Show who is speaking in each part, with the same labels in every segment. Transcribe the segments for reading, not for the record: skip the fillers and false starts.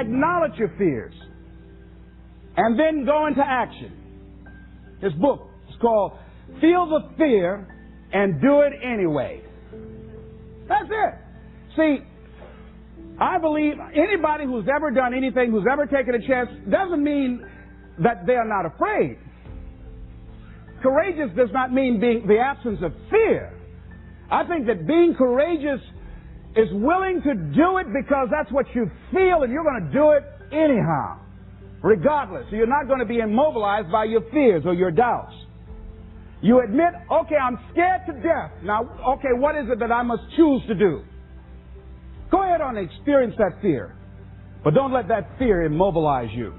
Speaker 1: acknowledge your fears, and then go into action. His book is called Feel the Fear and Do It Anyway. That's it. See, I believe anybody who's ever done anything, who's ever taken a chance, doesn't mean that they're not afraid. Courageous does not mean being the absence of fear. I think that being courageous is willing to do it because that's what you feel, and you're going to do it anyhow, regardless. So you're not going to be immobilized by your fears or your doubts. You admit, okay, I'm scared to death. Now, okay, what is it that I must choose to do? Go ahead and experience that fear, but don't let that fear immobilize you.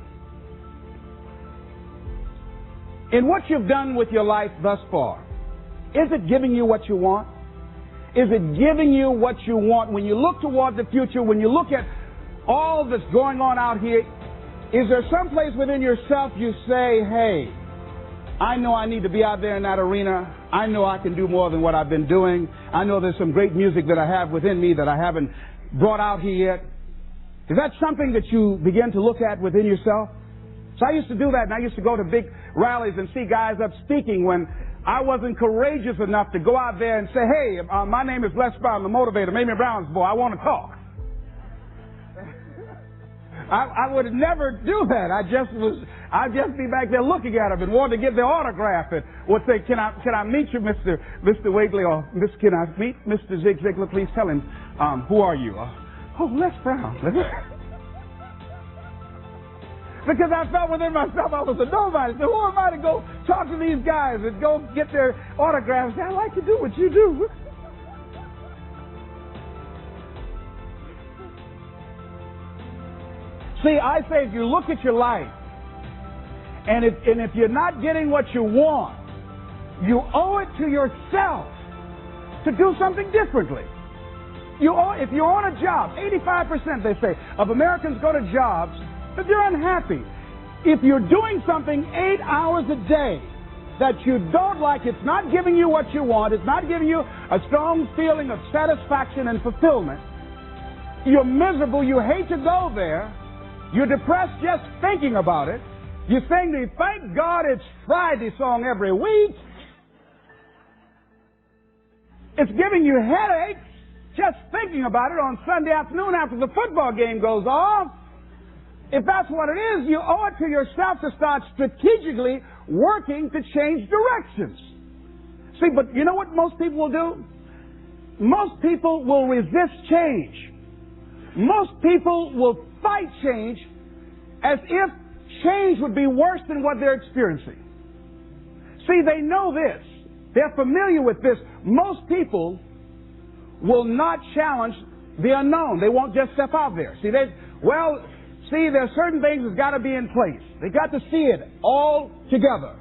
Speaker 1: In what you've done with your life thus far, is it giving you what you want? Is it giving you what you want? When you look toward the future, when you look at all that's going on out here, is there some place within yourself you say, hey, I know I need to be out there in that arena. I know I can do more than what I've been doing. I know there's some great music that I have within me that I haven't brought out here yet. Is that something that you begin to look at within yourself? So I used to do that, and I used to go to big rallies and see guys up speaking when I wasn't courageous enough to go out there and say, hey, my name is Les Brown, the motivator, Mamie Brown's boy. I want to talk. I would never do that. I'd just be back there looking at them and wanting to get their autograph and would say, can I meet you, Mr. Wakely, or can I meet Mr. Zig Ziglar? Please tell him, who are you? Oh, Les Brown. Because I felt within myself I was a nobody. So who am I to go talk to these guys and go get their autographs? I like to do what you do. See, I say if you look at your life, and if you're not getting what you want, you owe it to yourself to do something differently. If you're on a job, 85%, they say, of Americans go to jobs but they're unhappy. If you're doing something 8 hours a day that you don't like, it's not giving you what you want, it's not giving you a strong feeling of satisfaction and fulfillment, you're miserable, you hate to go there, you're depressed just thinking about it, you sing the Thank God It's Friday song every week, it's giving you headaches just thinking about it on Sunday afternoon after the football game goes off. If that's what it is, you owe it to yourself to start strategically working to change directions. See, but you know what most people will do? Most people will resist change. Most people will fight change as if change would be worse than what they're experiencing. See, they know this. They're familiar with this. Most people will not challenge the unknown. They won't just step out there. See, there's certain things that's got to be in place. They got to see it all together.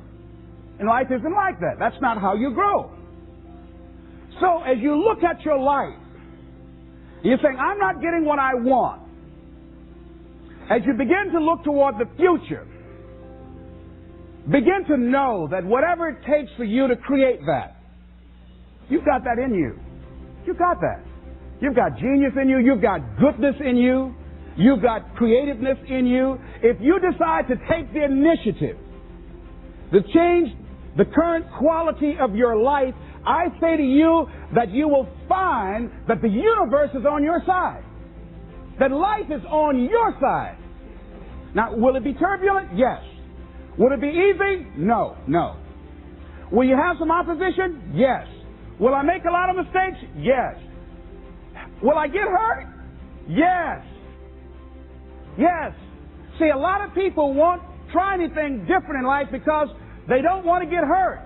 Speaker 1: And life isn't like that. That's not how you grow. So as you look at your life, you're saying, I'm not getting what I want. As you begin to look toward the future, begin to know that whatever it takes for you to create that, you've got that in you. You've got that. You've got genius in you. You've got goodness in you. You've got creativeness in you. If you decide to take the initiative to change the current quality of your life, I say to you that you will find that the universe is on your side. That life is on your side. Now, will it be turbulent? Yes. Will it be easy? No. Will you have some opposition? Yes. Will I make a lot of mistakes? Yes. Will I get hurt? Yes. Yes. See, a lot of people won't try anything different in life because they don't want to get hurt.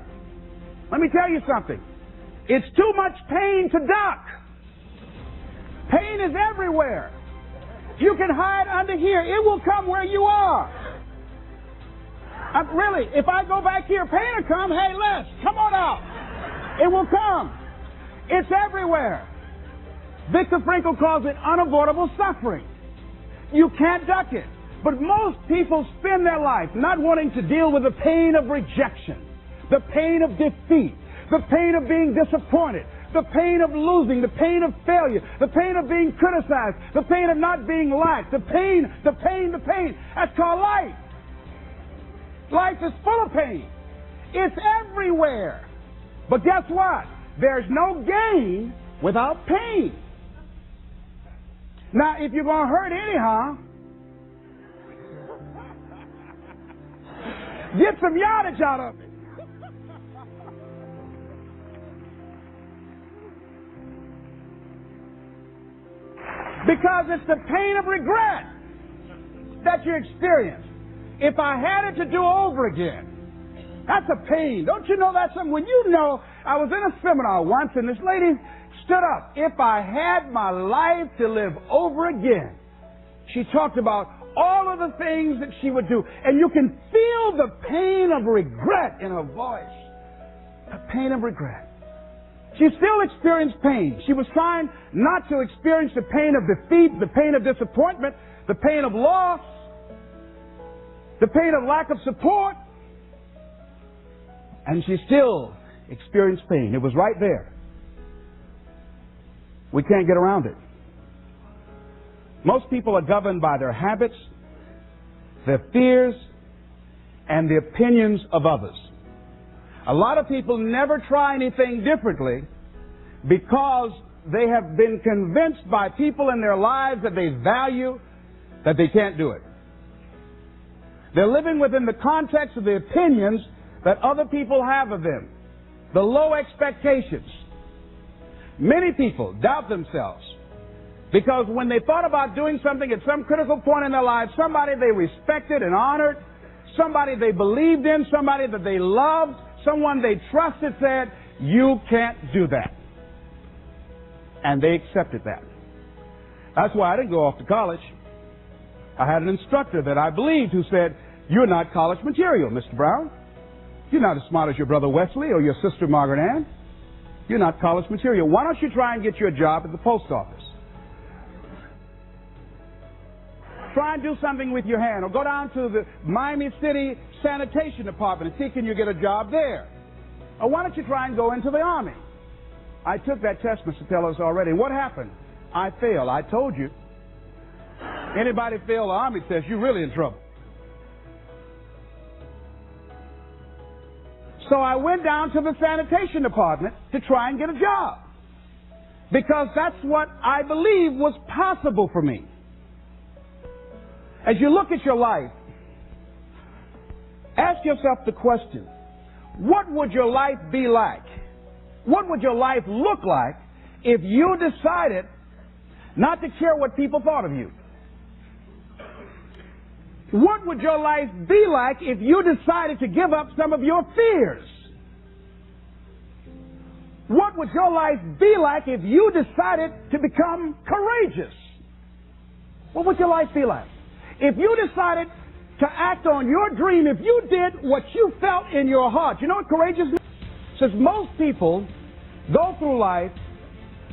Speaker 1: Let me tell you something. It's too much pain to duck. Pain is everywhere. You can hide under here. It will come where you are. Really, if I go back here, pain will come. Hey, Les, come on out. It will come. It's everywhere. Viktor Frankl calls it unavoidable suffering. You can't duck it. But most people spend their life not wanting to deal with the pain of rejection, the pain of defeat, the pain of being disappointed, the pain of losing, the pain of failure, the pain of being criticized, the pain of not being liked, the pain. That's called life. Life is full of pain. It's everywhere. But guess what? There's no gain without pain. Now, if you're going to hurt anyhow, get some yardage out of it. Because it's the pain of regret that you experience. If I had it to do over again, that's a pain. Don't you know that's something? When you know, I was in a seminar once and this lady stood up. If I had my life to live over again, she talked about all of the things that she would do. And you can feel the pain of regret in her voice. The pain of regret. She still experienced pain. She was trying not to experience the pain of defeat, the pain of disappointment, the pain of loss, the pain of lack of support. And she still experienced pain. It was right there. We can't get around it. Most people are governed by their habits, their fears, and the opinions of others. A lot of people never try anything differently because they have been convinced by people in their lives that they value that they can't do it. They're living within the context of the opinions that other people have of them, the low expectations. Many people doubt themselves because when they thought about doing something at some critical point in their lives, somebody they respected and honored, somebody they believed in, somebody that they loved, someone they trusted said, "You can't do that." And they accepted that. That's why I didn't go off to college. I had an instructor that I believed who said, "You're not college material, Mr. Brown. You're not as smart as your brother Wesley or your sister Margaret Ann. You're not college material. Why don't you try and get you a job at the post office? Try and do something with your hand, or go down to the Miami City Sanitation Department and see can you get a job there. Or why don't you try and go into the Army?" I took that test, Mr. Tellers, already. What happened? I failed. I told you. Anybody fail the Army test, you're really in trouble. So I went down to the sanitation department to try and get a job. Because that's what I believe was possible for me. As you look at your life, ask yourself the question, what would your life be like? What would your life look like if you decided not to care what people thought of you? What would your life be like if you decided to give up some of your fears? What would your life be like if you decided to become courageous? What would your life be like? If you decided to act on your dream, if you did what you felt in your heart. You know what courageous is? Since most people go through life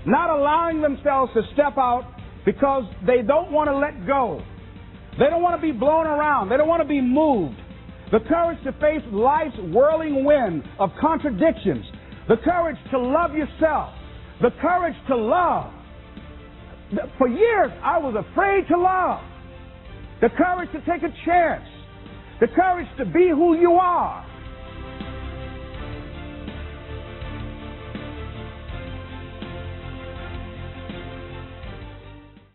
Speaker 1: not allowing themselves to step out because they don't want to let go. They don't want to be blown around. They don't want to be moved. The courage to face life's whirling wind of contradictions. The courage to love yourself. The courage to love. For years, I was afraid to love. The courage to take a chance. The courage to be who you are.